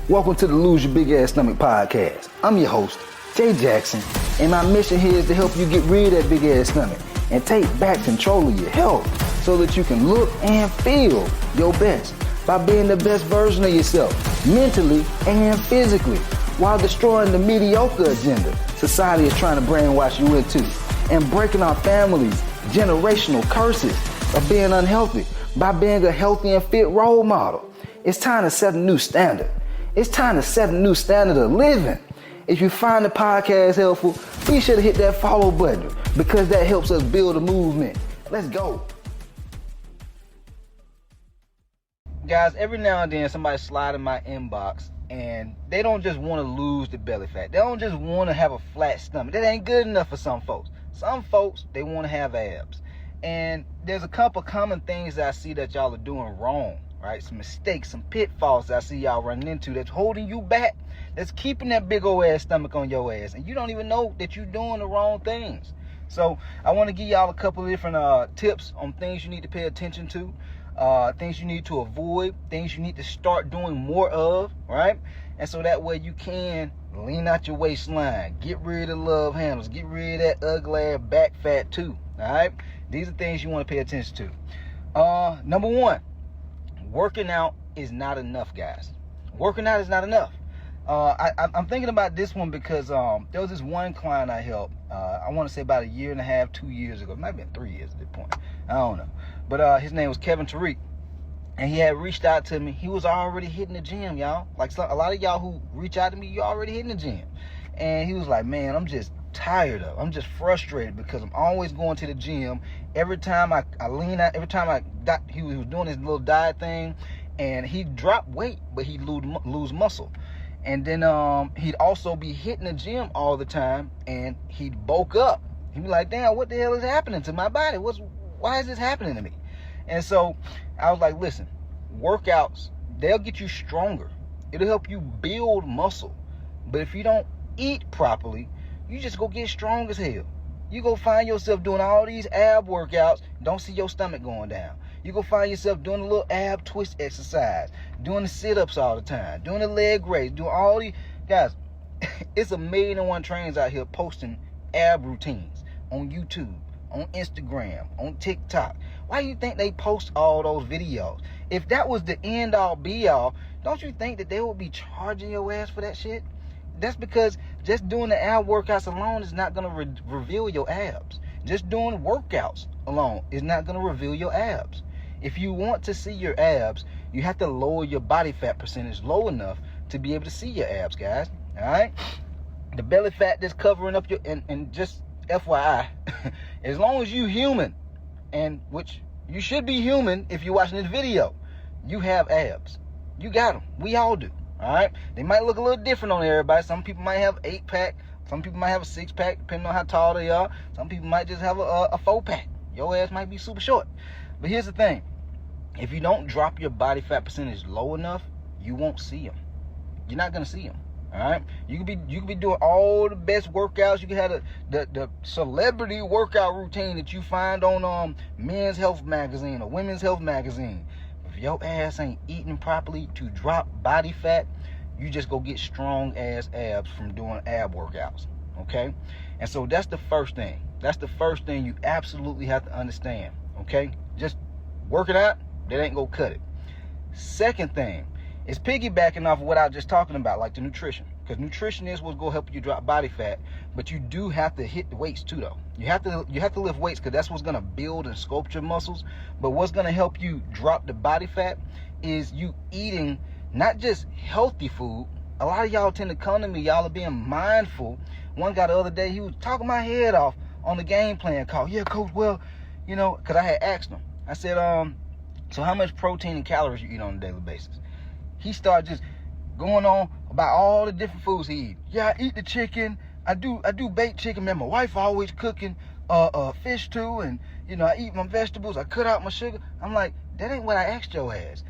Welcome to the Lose Your Big Ass Stomach podcast. I'm your host, Jay Jackson, and my mission here is to help you get rid of that big ass stomach and take back control of your health so that you can look and feel your best by being the best version of yourself, mentally and physically, while destroying the mediocre agenda society is trying to brainwash you into, and breaking our families' generational curses of being unhealthy by being a healthy and fit role model. It's time to set a new standard. It's time to set a new standard of living. If you find the podcast helpful, be sure to hit that follow button because that helps us build a movement. Let's go. Guys, every now and then somebody slide in my inbox and they don't just want to lose the belly fat. They don't just want to have a flat stomach. That ain't good enough for some folks. Some folks, they want to have abs. And there's a couple common things that I see that y'all are doing wrong. Right, some mistakes, some pitfalls that I see y'all running into that's holding you back, that's keeping that big old ass stomach on your ass, and you don't even know that you're doing the wrong things. So I want to give y'all a couple of different tips on things you need to pay attention to, things you need to avoid, things you need to start doing more of, right? And so that way you can lean out your waistline, get rid of love handles, get rid of that ugly ass back fat too, all right? These are things you want to pay attention to. Number one, working out is not enough, guys. Working out is not enough. I'm thinking about this one because there was this one client I helped, I want to say about 1.5 years, 2 years ago. It might have been 3 years at this point. I don't know. But his name was Kevin Tariq. And he had reached out to me. He was already hitting the gym, y'all. Like a lot of y'all who reach out to me, you're already hitting the gym. And he was like, man, I'm just tired of it. I'm just frustrated because I'm always going to the gym. Every time I lean out, he was doing his little diet thing, and he'd drop weight, but he'd lose muscle. And then he'd also be hitting the gym all the time, and he'd bulk up. He'd be like, damn, what the hell is happening to my body? Why is this happening to me? And so I was like, listen, workouts, they'll get you stronger. It'll help you build muscle. But if you don't eat properly, you just go get strong as hell. You go find yourself doing all these ab workouts, don't see your stomach going down. You go find yourself doing a little ab twist exercise, doing the sit-ups all the time, doing the leg raise, doing all these. Guys, it's 1,000,001 trainers out here posting ab routines on YouTube, on Instagram, on TikTok. Why do you think they post all those videos? If that was the end-all, be-all, don't you think that they would be charging your ass for that shit? That's because just doing the ab workouts alone is not going to reveal your abs. Just doing workouts alone is not going to reveal your abs. If you want to see your abs, you have to lower your body fat percentage low enough to be able to see your abs, guys. All right? The belly fat that's covering up your, and just FYI, as long as you human, and which you should be human if you're watching this video, you have abs. You got them. We all do. All right, they might look a little different on everybody. Some people might have 8-pack. Some people might have a 6-pack, depending on how tall they are. Some people might just have a 4-pack. Your ass might be super short. But here's the thing: if you don't drop your body fat percentage low enough, you won't see them. You're not gonna see them. All right, you could be doing all the best workouts. You can have the celebrity workout routine that you find on Men's Health magazine or Women's Health magazine. If your ass ain't eating properly to drop body fat, you just go get strong ass abs from doing ab workouts, okay? And so that's the first thing. That's the first thing you absolutely have to understand, okay? Just working out, that ain't gonna cut it. Second thing is piggybacking off of what I was just talking about, like the nutrition. Because nutrition is what's gonna help you drop body fat, but you do have to hit the weights too, though. You have to lift weights because that's what's gonna build and sculpt your muscles. But what's gonna help you drop the body fat is you eating not just healthy food. A lot of y'all tend to come to me, y'all are being mindful. One guy the other day, he was talking my head off on the game plan call. Yeah, coach, well, you know, because I had asked him. I said, so how much protein and calories you eat on a daily basis? He started just going on about all the different foods he eat. Yeah, I eat the chicken. I do baked chicken, man. My wife always cooking fish too, and you know, I eat my vegetables. I cut out my sugar. I'm like, that ain't what I asked your ass.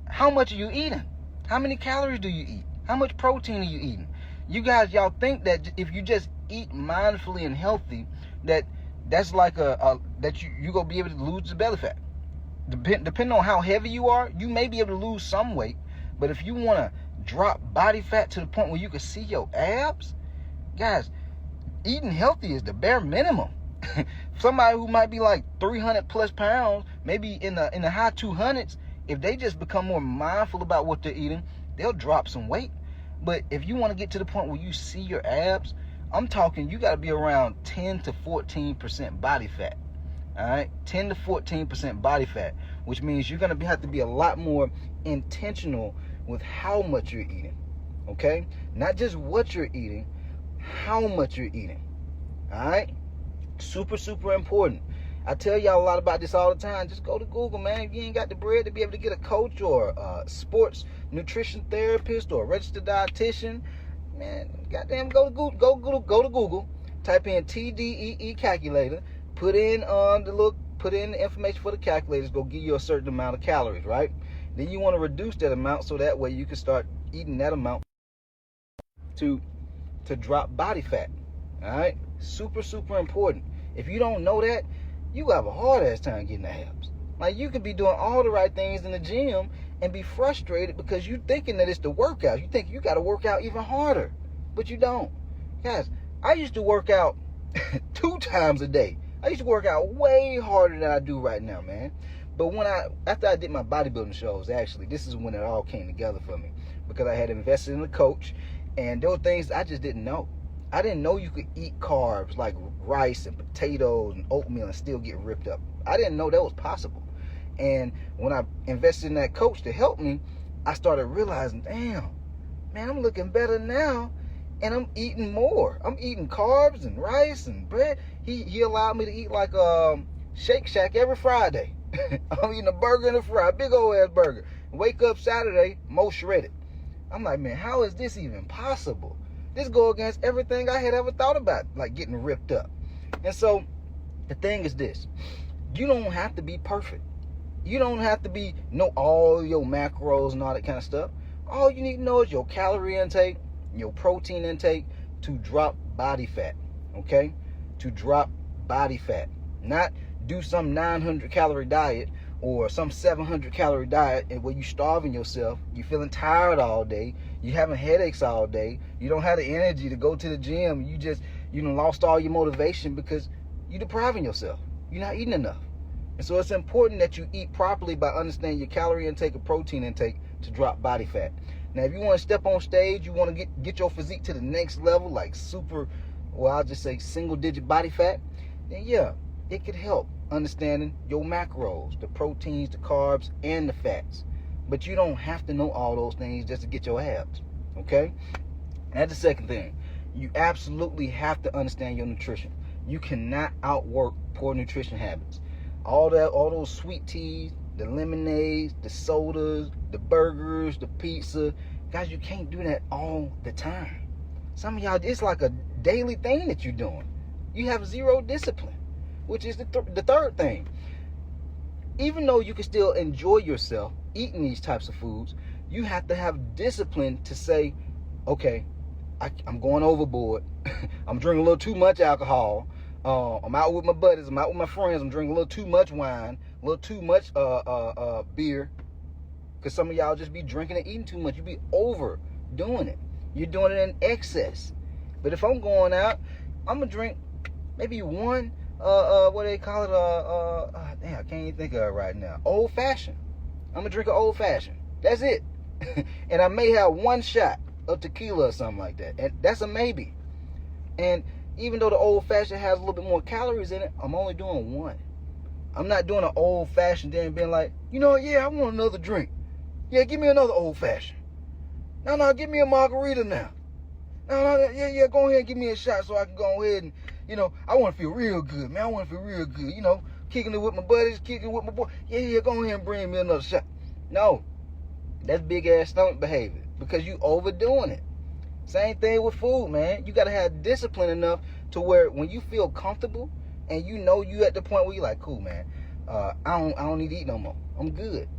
How much are you eating? How many calories do you eat? How much protein are you eating? You guys, y'all think that if you just eat mindfully and healthy, that's like that you gonna be able to lose the belly fat. Depending on how heavy you are, you may be able to lose some weight. But if you want to drop body fat to the point where you can see your abs, guys, eating healthy is the bare minimum. Somebody who might be like 300 plus pounds, maybe in the high 200s, if they just become more mindful about what they're eating, they'll drop some weight. But if you want to get to the point where you see your abs, I'm talking you got to be around 10 to 14% body fat. All right, 10 to 14% body fat, which means you're going to have to be a lot more intentional with how much you're eating. Okay, not just what you're eating, how much you're eating. All right, super important. I tell y'all a lot about this all the time. Just go to Google, man. If you ain't got the bread to be able to get a coach or a sports nutrition therapist or a registered dietitian, man, goddamn, go to Google, type in TDEE calculator, put in the information for the calculators, go give you a certain amount of calories, right? Then you want to reduce that amount so that way you can start eating that amount to drop body fat. All right, super important. If you don't know that, you have a hard ass time getting the abs. Like, you could be doing all the right things in the gym and be frustrated because you thinking that it's the workout. You think you got to work out even harder, but you don't. Guys, I used to work out 2 times a day. I used to work out way harder than I do right now, man. But after I did my bodybuilding shows, actually, this is when it all came together for me, because I had invested in a coach, and there were things I just didn't know. I didn't know you could eat carbs like rice and potatoes and oatmeal and still get ripped up. I didn't know that was possible. And when I invested in that coach to help me, I started realizing, damn, man, I'm looking better now, and I'm eating more. I'm eating carbs and rice and bread. He allowed me to eat like Shake Shack every Friday. I'm eating a burger and a fry, big old ass burger. Wake up Saturday, more shredded. I'm like, man, how is this even possible? This go against everything I had ever thought about, like getting ripped up. And so the thing is this: you don't have to be perfect. You don't have to know all your macros and all that kind of stuff. All you need to know is your calorie intake, your protein intake to drop body fat. Okay? To drop body fat. Not do some 900 calorie diet or some 700 calorie diet where you starving yourself, you feeling tired all day, you having headaches all day, you don't have the energy to go to the gym, you done lost all your motivation because you're depriving yourself. You're not eating enough. And so it's important that you eat properly by understanding your calorie intake and protein intake to drop body fat. Now, if you want to step on stage, you want to get your physique to the next level, like I'll just say single digit body fat, then yeah, it could help understanding your macros, the proteins, the carbs, and the fats. But you don't have to know all those things just to get your abs, okay? That's the second thing. You absolutely have to understand your nutrition. You cannot outwork poor nutrition habits. All those sweet teas, the lemonades, the sodas, the burgers, the pizza, guys, you can't do that all the time. Some of y'all, it's like a daily thing that you're doing. You have zero discipline, which is the third thing. Even though you can still enjoy yourself eating these types of foods, you have to have discipline to say, okay, I'm going overboard. I'm drinking a little too much alcohol. I'm out with my buddies. I'm out with my friends. I'm drinking a little too much wine, a little too much beer. Because some of y'all just be drinking and eating too much. You be overdoing it. You're doing it in excess. But if I'm going out, I'm going to drink maybe one, what do they call it? Damn, I can't even think of it right now. Old fashioned. I'm going to drink an old fashioned. That's it. And I may have one shot of tequila or something like that. And that's a maybe. And even though the old fashioned has a little bit more calories in it, I'm only doing one. I'm not doing an old fashioned then being like, yeah, I want another drink. Yeah, give me another old fashioned. No, give me a margarita now. No, yeah, go ahead and give me a shot so I can go ahead and, I want to feel real good, man. I want to feel real good, kicking it with my buddies, kicking it with my boy. Yeah, go ahead and bring me another shot. No, that's big ass stomach behavior because you overdoing it. Same thing with food, man. You got to have discipline enough to where when you feel comfortable and you at the point where you're like, cool, man, I don't need to eat no more. I'm good.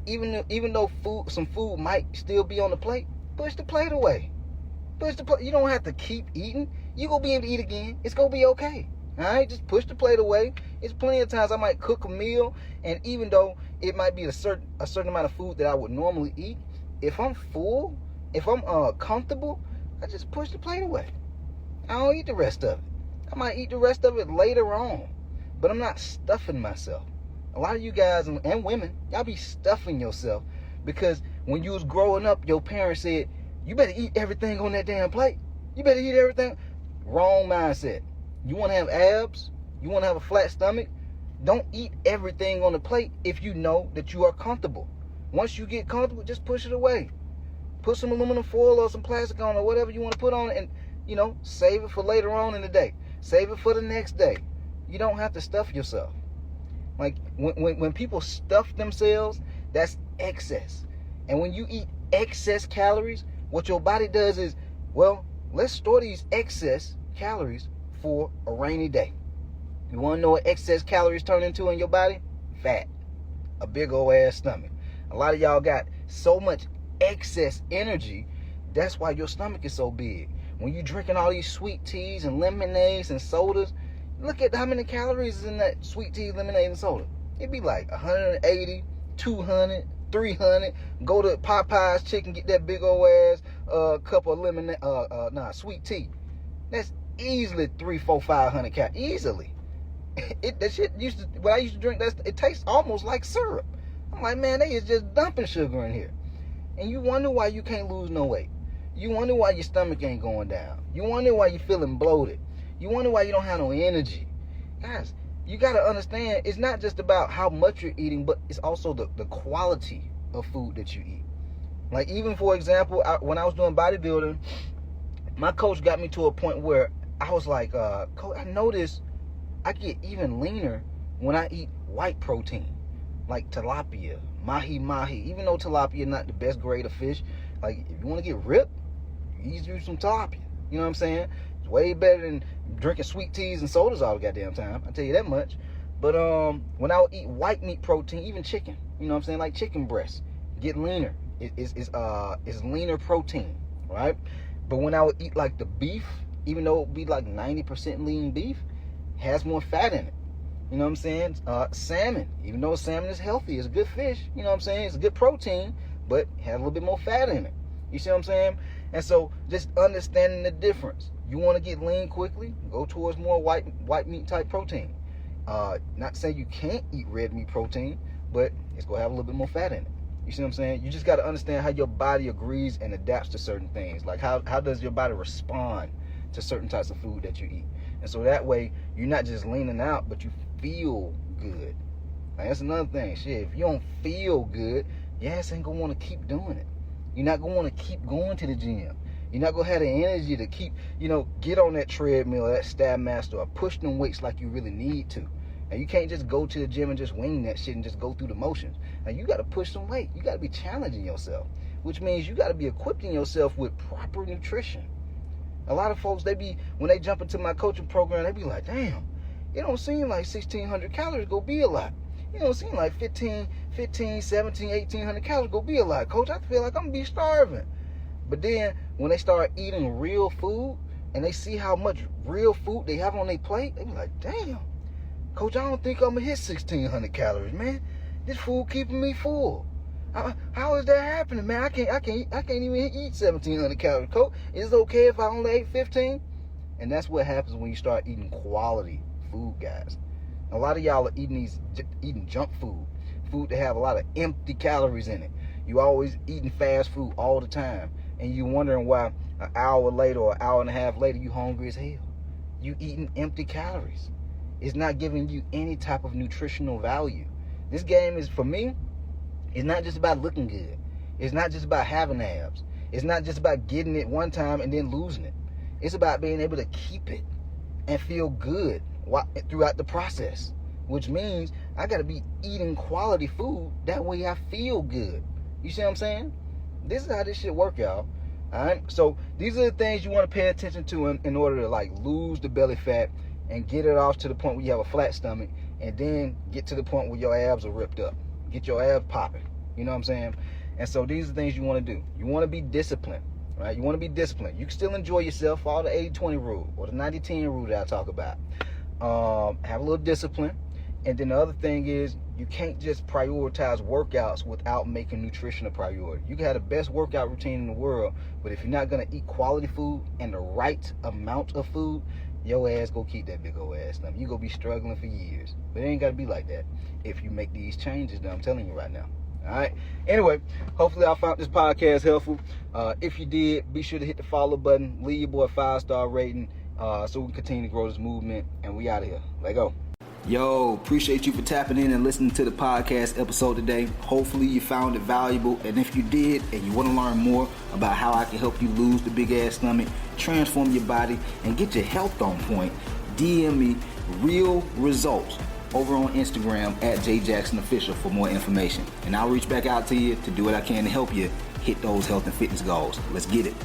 Even though some food might still be on the plate, push the plate away. You don't have to keep eating. You're going to be able to eat again. It's going to be okay. All right? Just push the plate away. It's plenty of times I might cook a meal, and even though it might be a certain amount of food that I would normally eat, if I'm full If I'm comfortable, I just push the plate away. I don't eat the rest of it. I might eat the rest of it later on, but I'm not stuffing myself. A lot of you guys and women, y'all be stuffing yourself because when you was growing up, your parents said, you better eat everything on that damn plate. You better eat everything. Wrong mindset. You want to have abs? You want to have a flat stomach? Don't eat everything on the plate if you know that you are comfortable. Once you get comfortable, just push it away. Put some aluminum foil or some plastic on or whatever you want to put on it, and, save it for later on in the day. Save it for the next day. You don't have to stuff yourself. Like, when people stuff themselves, that's excess. And when you eat excess calories, what your body does is, well, let's store these excess calories for a rainy day. You want to know what excess calories turn into in your body? Fat. A big old ass stomach. A lot of y'all got so much excess energy, that's why your stomach is so big. When you're drinking all these sweet teas and lemonades and sodas, look at how many calories is in that sweet tea, lemonade, and soda. It'd be like 180, 200, 300. Go to Popeye's Chicken, get that big old ass cup of lemonade, sweet tea. That's easily 300, 400, 500 calories. Easily. That shit when I used to drink, it tastes almost like syrup. I'm like, man, they is just dumping sugar in here. And you wonder why you can't lose no weight. You wonder why your stomach ain't going down. You wonder why you're feeling bloated. You wonder why you don't have no energy. Guys, you got to understand, it's not just about how much you're eating, but it's also the quality of food that you eat. Like, even, for example, when I was doing bodybuilding, my coach got me to a point where I was like, Coach, I noticed I get even leaner when I eat white protein, like tilapia, mahi. Even though tilapia is not the best grade of fish, like, if you want to get ripped, you eat you some tilapia. You know what I'm saying? It's way better than drinking sweet teas and sodas all the goddamn time. I tell you that much. But when I would eat white meat protein, even chicken, you know what I'm saying, like chicken breast, get leaner. It's leaner protein, right? But when I would eat like the beef, even though it would be like 90% lean beef, has more fat in it. You know what I'm saying? Salmon, even though salmon is healthy, it's a good fish. You know what I'm saying? It's a good protein, but it has a little bit more fat in it. You see what I'm saying? And so just understanding the difference. You want to get lean quickly, go towards more white meat type protein. Not saying you can't eat red meat protein, but it's going to have a little bit more fat in it. You see what I'm saying? You just got to understand how your body agrees and adapts to certain things. Like how does your body respond to certain types of food that you eat? And so that way, you're not just leaning out, but you feel good. Like, that's another thing. Shit, if you don't feel good, your ass ain't going to want to keep doing it. You're not going to want to keep going to the gym. You're not going to have the energy to keep, get on that treadmill, that Stairmaster, or push them weights like you really need to. And you can't just go to the gym and just wing that shit and just go through the motions. Now, you got to push some weight. You got to be challenging yourself, which means you got to be equipping yourself with proper nutrition. A lot of folks, when they jump into my coaching program, they be like, damn, it don't seem like 1,600 calories go be a lot. It don't seem like 15, 17, 1,800 calories go be a lot. Coach, I feel like I'm going to be starving. But then when they start eating real food and they see how much real food they have on their plate, they be like, damn, Coach, I don't think I'm going to hit 1,600 calories, man. This food keeping me full. How is that happening, man? I can't even eat 1,700 calories. Coach, is it okay if I only ate 15? And that's what happens when you start eating quality food, guys. A lot of y'all are eating junk food that have a lot of empty calories in it. You always eating fast food all the time, and you wondering why an hour later or an hour and a half later you hungry as hell. You eating empty calories. It's not giving you any type of nutritional value. This game is, for me, it's not just about looking good. It's not just about having abs. It's not just about getting it one time and then losing it. It's about being able to keep it and feel good throughout the process, which means I got to be eating quality food. That way I feel good. You see what I'm saying? This is how this shit work, y'all. All right? So these are the things you want to pay attention to in order to, like, lose the belly fat and get it off to the point where you have a flat stomach, and then get to the point where your abs are ripped up. Get your abs popping. You know what I'm saying? And so these are the things you want to do. You want to be disciplined, right? You want to be disciplined. You can still enjoy yourself. Follow the 80-20 rule or the 90-10 rule that I talk about. Have a little discipline. And then the other thing is, you can't just prioritize workouts without making nutrition a priority. You can have the best workout routine in the world, but if you're not going to eat quality food and the right amount of food, your ass go keep that big old ass number. You go be struggling for years. But it ain't got to be like that if you make these changes that I'm telling you right now. All right. Anyway, hopefully I found this podcast helpful. If you did, be sure to hit the follow button. Leave your boy a 5-star rating so we can continue to grow this movement. And we out of here. Let go. Yo, appreciate you for tapping in and listening to the podcast episode today. Hopefully you found it valuable. And if you did and you want to learn more about how I can help you lose the big ass stomach, transform your body, and get your health on point, DM me real results over on Instagram at JJacksonOfficial for more information. And I'll reach back out to you to do what I can to help you hit those health and fitness goals. Let's get it.